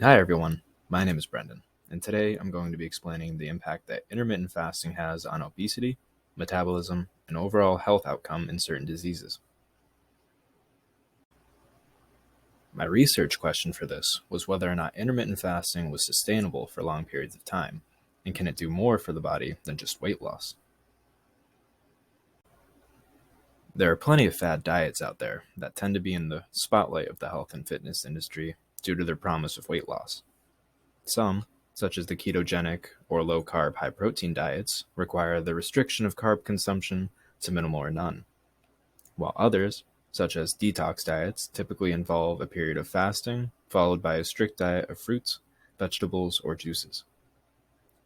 Hi everyone, my name is Brendan, and today I'm going to be explaining the impact that intermittent fasting has on obesity, metabolism, and overall health outcome in certain diseases. My research question for this was whether or not intermittent fasting was sustainable for long periods of time, and can it do more for the body than just weight loss? There are plenty of fad diets out there that tend to be in the spotlight of the health and fitness industry due to their promise of weight loss. Some, such as the ketogenic or low-carb, high-protein diets, require the restriction of carb consumption to minimal or none, while others, such as detox diets, typically involve a period of fasting followed by a strict diet of fruits, vegetables, or juices.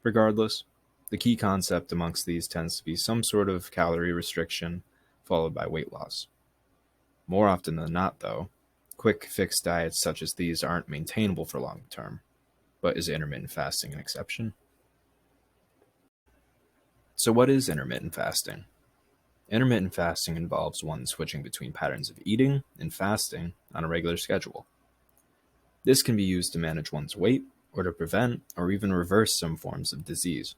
Regardless, the key concept amongst these tends to be some sort of calorie restriction followed by weight loss. More often than not, though, quick fix diets such as these aren't maintainable for long term. But is intermittent fasting an exception? So what is intermittent fasting? Intermittent fasting involves one switching between patterns of eating and fasting on a regular schedule. This can be used to manage one's weight or to prevent or even reverse some forms of disease.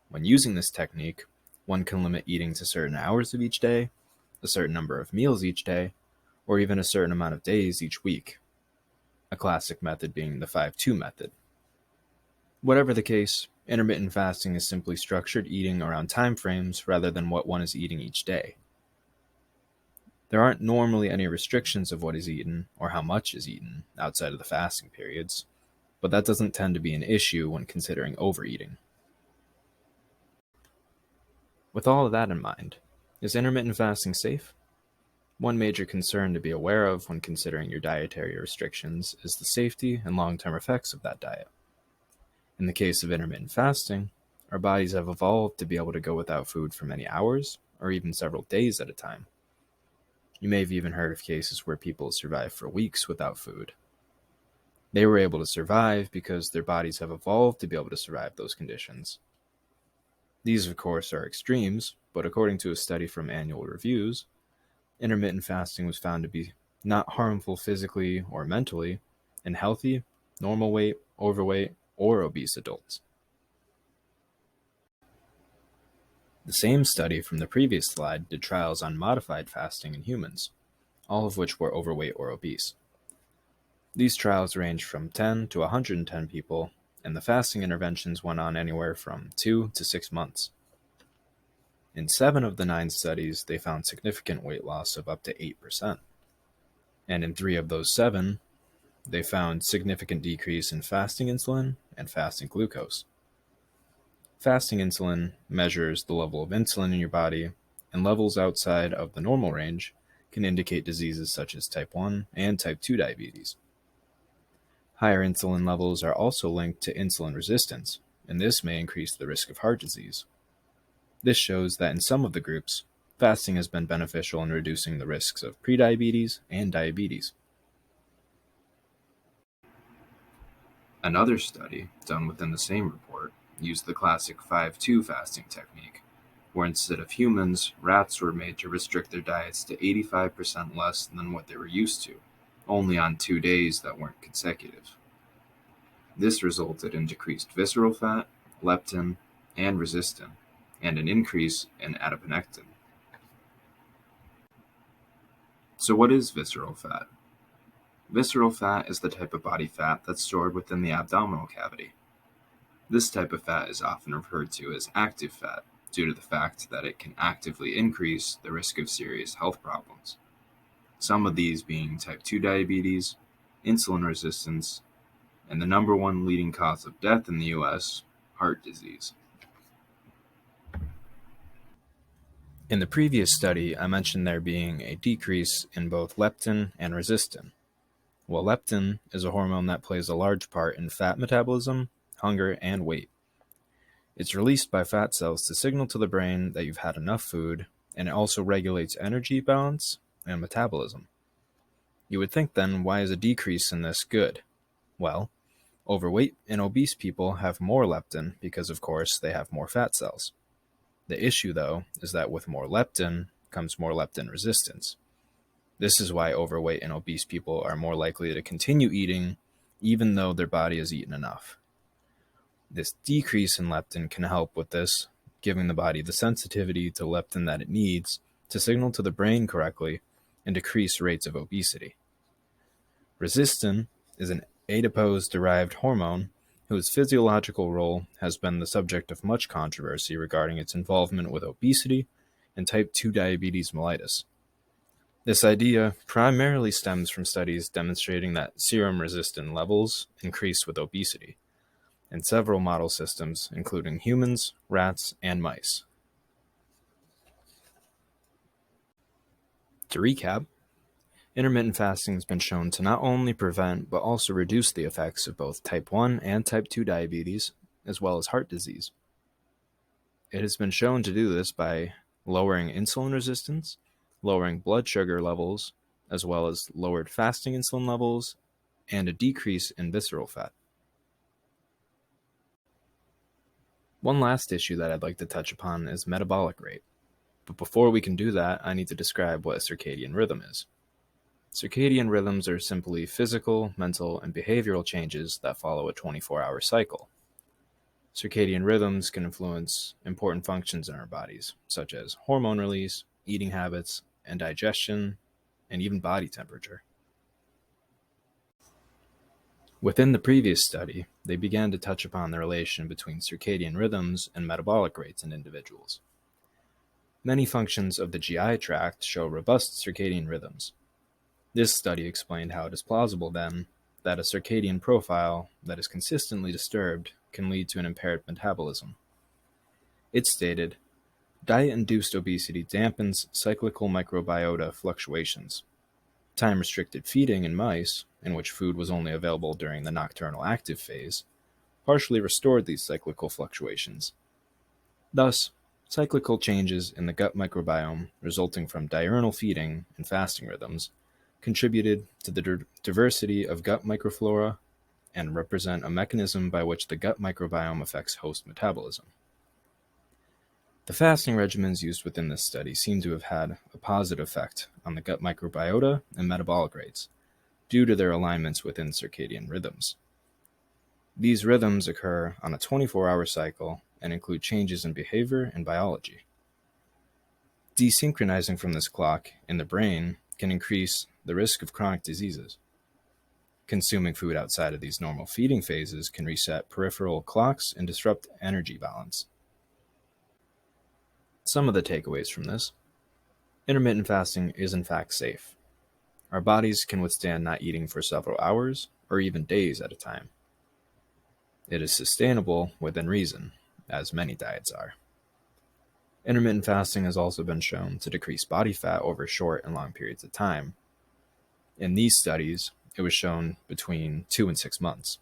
When using this technique, one can limit eating to certain hours of each day, a certain number of meals each day, or even a certain amount of days each week. A classic method being the 5-2 method. Whatever the case, intermittent fasting is simply structured eating around time frames rather than what one is eating each day. There aren't normally any restrictions of what is eaten or how much is eaten outside of the fasting periods, but that doesn't tend to be an issue when considering overeating. With all of that in mind, is intermittent fasting safe? One major concern to be aware of when considering your dietary restrictions is the safety and long-term effects of that diet. In the case of intermittent fasting, our bodies have evolved to be able to go without food for many hours or even several days at a time. You may have even heard of cases where people survive for weeks without food. They were able to survive because their bodies have evolved to be able to survive those conditions. These, of course, are extremes, but according to a study from Annual Reviews, intermittent fasting was found to be not harmful physically or mentally in healthy, normal weight, overweight, or obese adults. The same study from the previous slide did trials on modified fasting in humans, all of which were overweight or obese. These trials ranged from 10 to 110 people, and the fasting interventions went on anywhere from 2 to 6 months. In 7 of the 9 studies, they found significant weight loss of up to 8%. And in 3 of those 7, they found significant decrease in fasting insulin and fasting glucose. Fasting insulin measures the level of insulin in your body, and levels outside of the normal range can indicate diseases such as type 1 and type 2 diabetes. Higher insulin levels are also linked to insulin resistance, and this may increase the risk of heart disease. This shows that in some of the groups, fasting has been beneficial in reducing the risks of prediabetes and diabetes. Another study, done within the same report, used the classic 5-2 fasting technique, where instead of humans, rats were made to restrict their diets to 85% less than what they were used to, only on 2 days that weren't consecutive. This resulted in decreased visceral fat, leptin and resistin, and an increase in adiponectin. So what is visceral fat? Visceral fat is the type of body fat that's stored within the abdominal cavity. This type of fat is often referred to as active fat due to the fact that it can actively increase the risk of serious health problems. Some of these being type 2 diabetes, insulin resistance, and the number one leading cause of death in the US, heart disease. In the previous study, I mentioned there being a decrease in both leptin and resistin. Well, leptin is a hormone that plays a large part in fat metabolism, hunger, and weight. It's released by fat cells to signal to the brain that you've had enough food, and it also regulates energy balance and metabolism. You would think then, why is a decrease in this good? Well, overweight and obese people have more leptin because, of course, they have more fat cells. The issue, though, is that with more leptin comes more leptin resistance. This is why overweight and obese people are more likely to continue eating even though their body has eaten enough. This decrease in leptin can help with this, giving the body the sensitivity to leptin that it needs to signal to the brain correctly and decrease rates of obesity. Resistin is an adipose-derived hormone whose physiological role has been the subject of much controversy regarding its involvement with obesity and type 2 diabetes mellitus. This idea primarily stems from studies demonstrating that serum resistin levels increase with obesity in several model systems, including humans, rats, and mice. To recap, intermittent fasting has been shown to not only prevent but also reduce the effects of both type 1 and type 2 diabetes, as well as heart disease. It has been shown to do this by lowering insulin resistance, lowering blood sugar levels, as well as lowered fasting insulin levels, and a decrease in visceral fat. One last issue that I'd like to touch upon is metabolic rate. But before we can do that, I need to describe what a circadian rhythm is. Circadian rhythms are simply physical, mental, and behavioral changes that follow a 24-hour cycle. Circadian rhythms can influence important functions in our bodies, such as hormone release, eating habits, and digestion, and even body temperature. Within the previous study, they began to touch upon the relation between circadian rhythms and metabolic rates in individuals. Many functions of the GI tract show robust circadian rhythms. This study explained how it is plausible, then, that a circadian profile that is consistently disturbed can lead to an impaired metabolism. It stated, diet-induced obesity dampens cyclical microbiota fluctuations. Time-restricted feeding in mice, in which food was only available during the nocturnal active phase, partially restored these cyclical fluctuations. Thus, cyclical changes in the gut microbiome resulting from diurnal feeding and fasting rhythms contributed to the diversity of gut microflora and represent a mechanism by which the gut microbiome affects host metabolism. The fasting regimens used within this study seem to have had a positive effect on the gut microbiota and metabolic rates due to their alignments within circadian rhythms. These rhythms occur on a 24-hour cycle and include changes in behavior and biology. Desynchronizing from this clock in the brain can increase the risk of chronic diseases. Consuming food outside of these normal feeding phases can reset peripheral clocks and disrupt energy balance. Some of the takeaways from this: intermittent fasting is in fact safe. Our bodies can withstand not eating for several hours or even days at a time. It is sustainable within reason, as many diets are. Intermittent fasting has also been shown to decrease body fat over short and long periods of time. In these studies, it was shown between 2 and 6 months.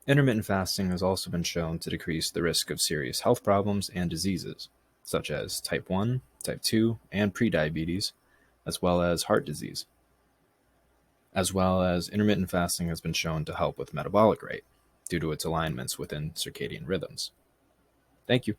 Intermittent fasting has also been shown to decrease the risk of serious health problems and diseases, such as type 1, type 2, and prediabetes, as well as heart disease. As well as intermittent fasting has been shown to help with metabolic rate, due to its alignments within circadian rhythms. Thank you.